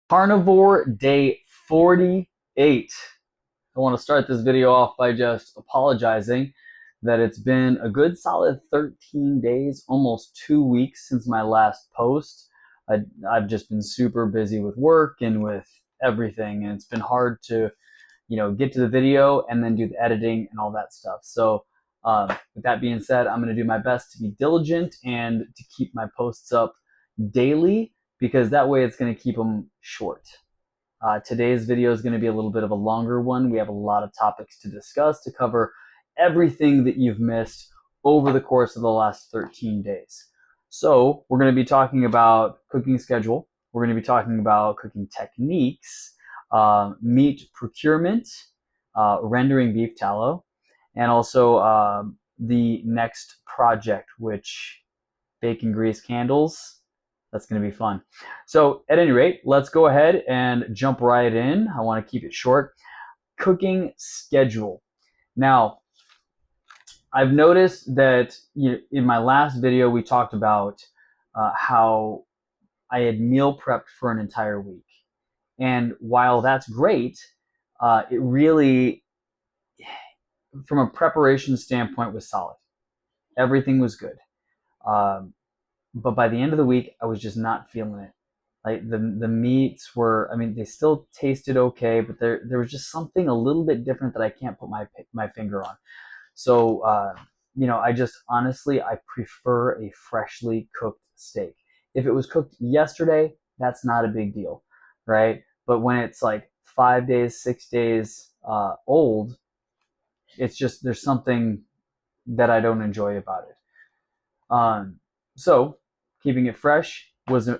Carnivore day 48. I want to start this video off by just apologizing that it's been a good solid 13 days, almost 2 weeks since my last post. I've just been super busy with work and with everything, and it's been hard to, get to the video and then do the editing and all that stuff. So with that being said, I'm going to do my best to be diligent and to keep my posts up daily, because that way it's going to keep them short. Today's video is going to be a little bit of a longer one. We have a lot of topics to discuss to cover everything that you've missed over the course of the last 13 days. So we're going to be talking about cooking schedule. We're going to be talking about cooking techniques, meat procurement, rendering beef tallow, and also the next project, which bacon grease candles. That's going to be fun. So at any rate, let's go ahead and jump right in. I want to keep it short. Cooking schedule. Now, I've noticed that in my last video, we talked about how I had meal prepped for an entire week. And while that's great, it really, from a preparation standpoint, was solid. Everything was good. But by the end of the week, I was just not feeling it. Like the meats were, they still tasted okay, but there was just something a little bit different that I can't put my finger on. So, I just honestly, I prefer a freshly cooked steak. If it was cooked yesterday, that's not a big deal, right? But when it's like 5 days, 6 days old, it's just, there's something that I don't enjoy about it. So keeping it fresh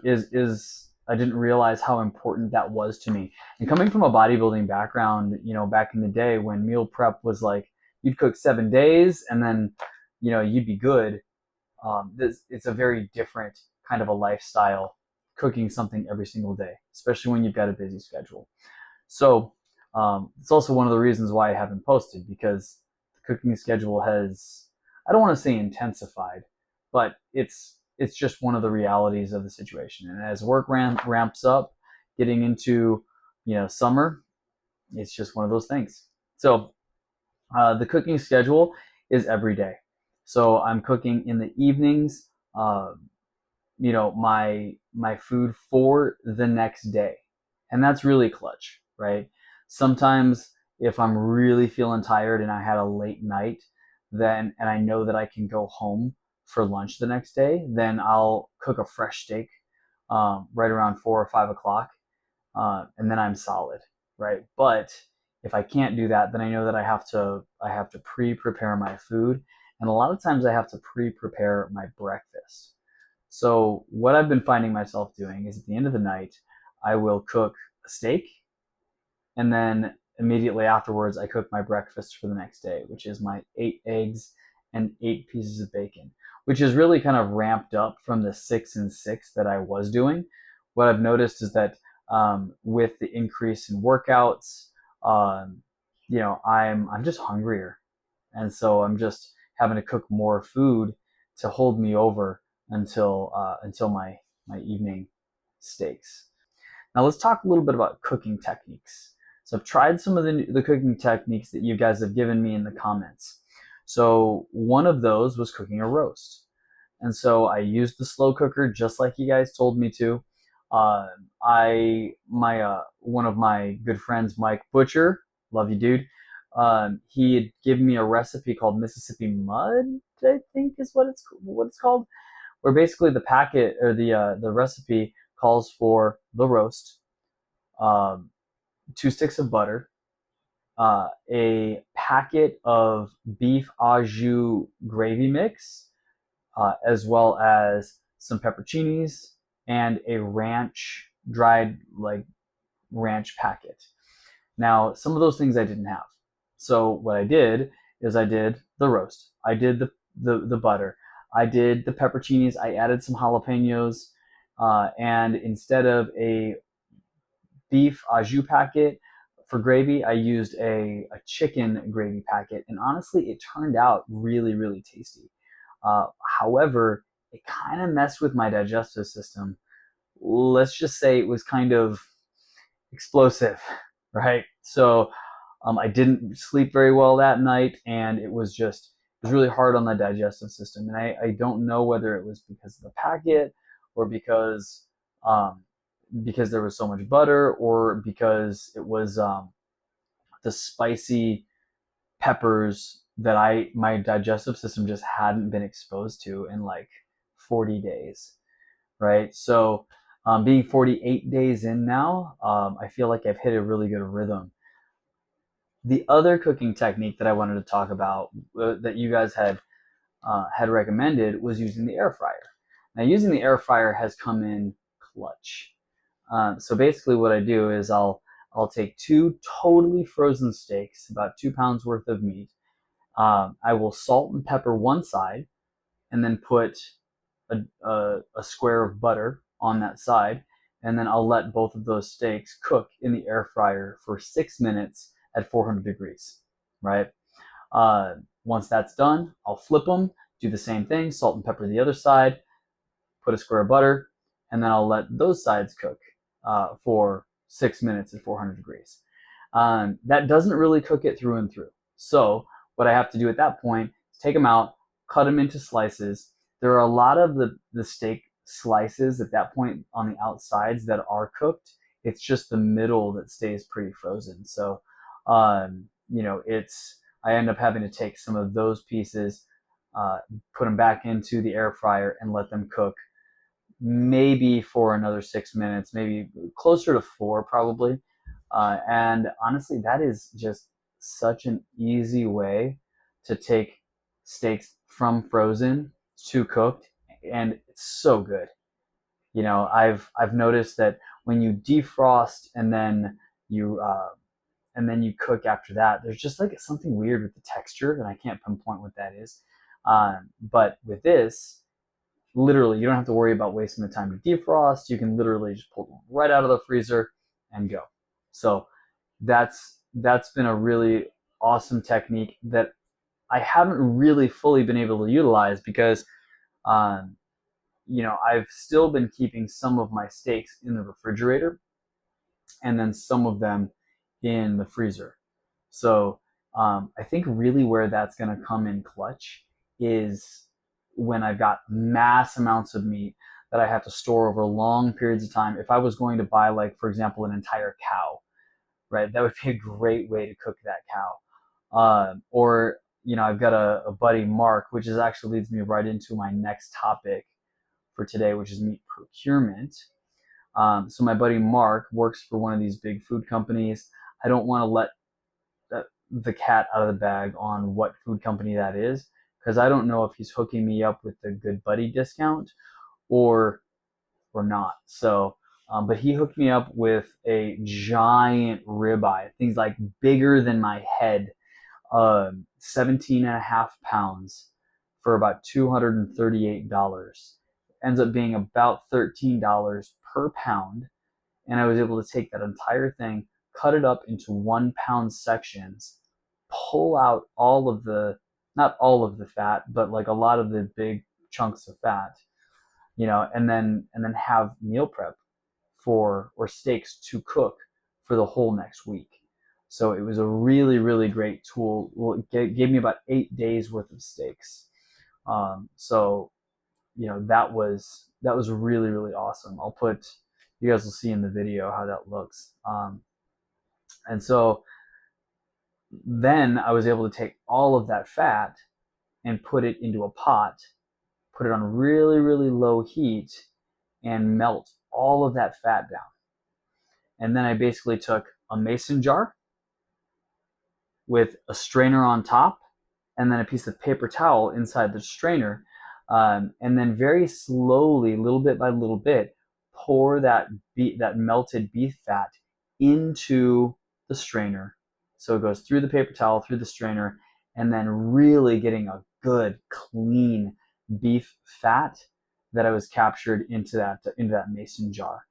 is I didn't realize how important that was to me. And coming from a bodybuilding background, back in the day when meal prep was like you'd cook 7 days and then you'd be good. It's a very different kind of a lifestyle, cooking something every single day, especially when you've got a busy schedule. So it's also one of the reasons why I haven't posted, because the cooking schedule has, I don't want to say intensified, but it's just one of the realities of the situation. And as work ramps up, getting into summer, it's just one of those things. So the cooking schedule is every day. So I'm cooking in the evenings, my food for the next day, and that's really clutch, right? Sometimes if I'm really feeling tired and I had a late night, and I know that I can go home for lunch the next day, then I'll cook a fresh steak right around 4 or 5 o'clock, and then I'm solid, right? But if I can't do that, then I know that I have to pre-prepare my food, and a lot of times I have to pre-prepare my breakfast. So what I've been finding myself doing is at the end of the night, I will cook a steak, and then immediately afterwards, I cook my breakfast for the next day, which is my 8 eggs and 8 pieces of bacon, which is really kind of ramped up from the 6 and 6 that I was doing. What I've noticed is that with the increase in workouts, I'm just hungrier, and so I'm just having to cook more food to hold me over until my evening steaks. Now let's talk a little bit about cooking techniques. So I've tried some of the cooking techniques that you guys have given me in the comments. So one of those was cooking a roast. And so I used the slow cooker just like you guys told me to. One of my good friends, Mike Butcher, love you, dude. He had given me a recipe called Mississippi Mud, I think is what it's called, where basically the packet or the recipe calls for the roast, 2 sticks of butter, a packet of beef au jus gravy mix, as well as some pepperoncinis and a dried ranch packet. Now, some of those things I didn't have. So what I did is I did the roast. I did the butter. I did the pepperoncinis. I added some jalapenos. And instead of a beef au jus packet for gravy, I used a chicken gravy packet. And honestly, it turned out really, really tasty. However, it kind of messed with my digestive system. Let's just say it was kind of explosive, right? So I didn't sleep very well that night, and it was really hard on the digestive system. And I don't know whether it was because of the packet, or um, because there was so much butter, or because it was the spicy peppers that my digestive system just hadn't been exposed to in like 40 days, right? So being 48 days in now, I feel like I've hit a really good rhythm. The other cooking technique that I wanted to talk about that you guys had recommended was using the air fryer. Now, using the air fryer has come in clutch. So basically, what I do is I'll take 2 totally frozen steaks, about 2 pounds worth of meat. I will salt and pepper one side, and then put a square of butter on that side, and then I'll let both of those steaks cook in the air fryer for 6 minutes at 400 degrees, right? Once that's done, I'll flip them, do the same thing, salt and pepper the other side, put a square of butter, and then I'll let those sides cook for 6 minutes at 400 degrees. That doesn't really cook it through and through. So what I have to do at that point is take them out, cut them into slices. There are a lot of the steak slices at that point on the outsides that are cooked. It's just the middle that stays pretty frozen. So, I end up having to take some of those pieces, put them back into the air fryer, and let them cook maybe for another 6 minutes, maybe closer to 4 probably. And honestly, that is just such an easy way to take steaks from frozen to cooked, and it's so good. I've noticed that when you defrost and then you cook after that, there's just like something weird with the texture, and I can't pinpoint what that is. But with this, literally, you don't have to worry about wasting the time to defrost. You can literally just pull them right out of the freezer and go. So that's been a really awesome technique that I haven't really fully been able to utilize because um, I've still been keeping some of my steaks in the refrigerator and then some of them in the freezer. So I think really where that's going to come in clutch is when I've got mass amounts of meat that I have to store over long periods of time. If I was going to buy, like, for example, an entire cow, right, that would be a great way to cook that cow. Or, I've got a buddy, Mark, which actually leads me right into my next topic for today, which is meat procurement. So my buddy Mark works for one of these big food companies. I don't want to let the cat out of the bag on what food company that is, because I don't know if he's hooking me up with the good buddy discount or not. So, but he hooked me up with a giant ribeye, things like bigger than my head, 17 and a half pounds for about $238. Ends up being about $13 per pound. And I was able to take that entire thing, cut it up into 1 pound sections, pull out not all of the fat, but like a lot of the big chunks of fat, and then have meal prep or steaks to cook for the whole next week. So it was a really, really great tool. Well, it gave me about 8 days worth of steaks. So that was really, really awesome. You guys will see in the video how that looks. And so then I was able to take all of that fat and put it into a pot, put it on really, really low heat, and melt all of that fat down. And then I basically took a mason jar with a strainer on top, and then a piece of paper towel inside the strainer, and then very slowly, little bit by little bit, pour that melted beef fat into the strainer. So it goes through the paper towel, through the strainer, and then really getting a good, clean beef fat that I was captured into that mason jar.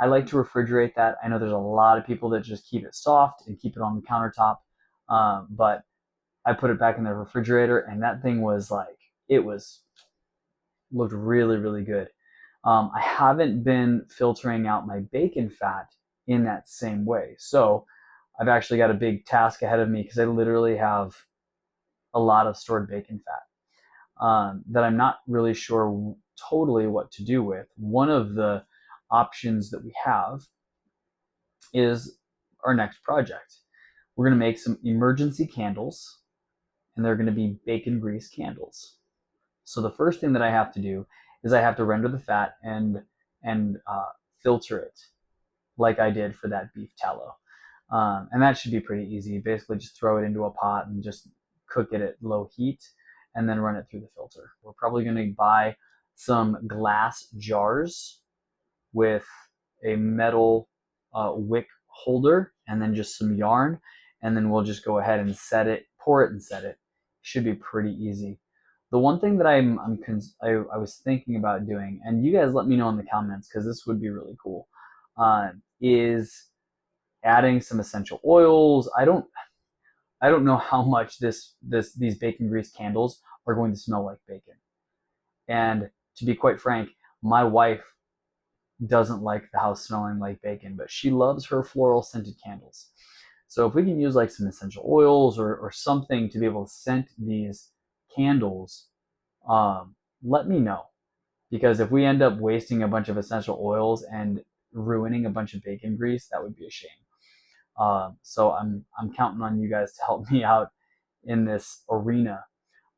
I like to refrigerate that. I know there's a lot of people that just keep it soft and keep it on the countertop, but I put it back in the refrigerator, and that thing was looked really, really good. I haven't been filtering out my bacon fat in that same way. So I've actually got a big task ahead of me because I literally have a lot of stored bacon fat that I'm not really sure totally what to do with. One of the options that we have is our next project. We're going to make some emergency candles, and they're going to be bacon grease candles. So the first thing that I have to do is I have to render the fat and filter it like I did for that beef tallow. And that should be pretty easy. Basically just throw it into a pot and just cook it at low heat and then run it through the filter. We're probably going to buy some glass jars with a metal wick holder and then just some yarn, and then we'll just go ahead and set it, pour it and set it. Should be pretty easy. The one thing that I was thinking about doing, and you guys let me know in the comments because this would be really cool, is adding some essential oils. I don't know how much these bacon grease candles are going to smell like bacon. And to be quite frank, my wife doesn't like the house smelling like bacon, but she loves her floral scented candles. So if we can use like some essential oils or something to be able to scent these candles, let me know. Because if we end up wasting a bunch of essential oils and ruining a bunch of bacon grease, that would be a shame. So I'm counting on you guys to help me out in this arena.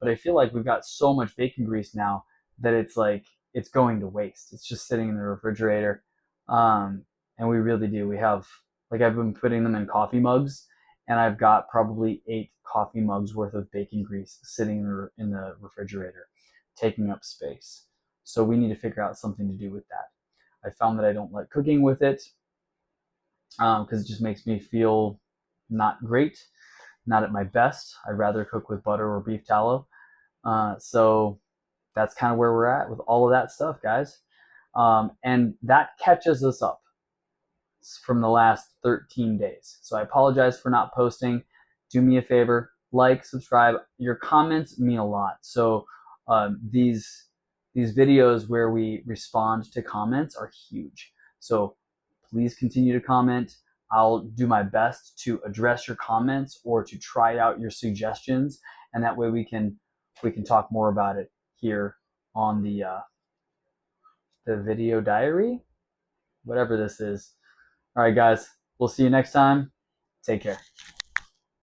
But I feel like we've got so much bacon grease now that it's like it's going to waste. It's just sitting in the refrigerator. And we really do. We have, like, I've been putting them in coffee mugs, and I've got probably 8 coffee mugs worth of bacon grease sitting in the refrigerator, taking up space. So we need to figure out something to do with that. I found that I don't like cooking with it because it just makes me feel not great, not at my best. I'd rather cook with butter or beef tallow. So that's kind of where we're at with all of that stuff, guys. And that catches us up from the last 13 days. So I apologize for not posting. Do me a favor, like, subscribe. Your comments mean a lot. So these videos where we respond to comments are huge. So please continue to comment. I'll do my best to address your comments or to try out your suggestions, and that way we can talk more about it here on the video diary, whatever this is. All right, guys, we'll see you next time. Take care.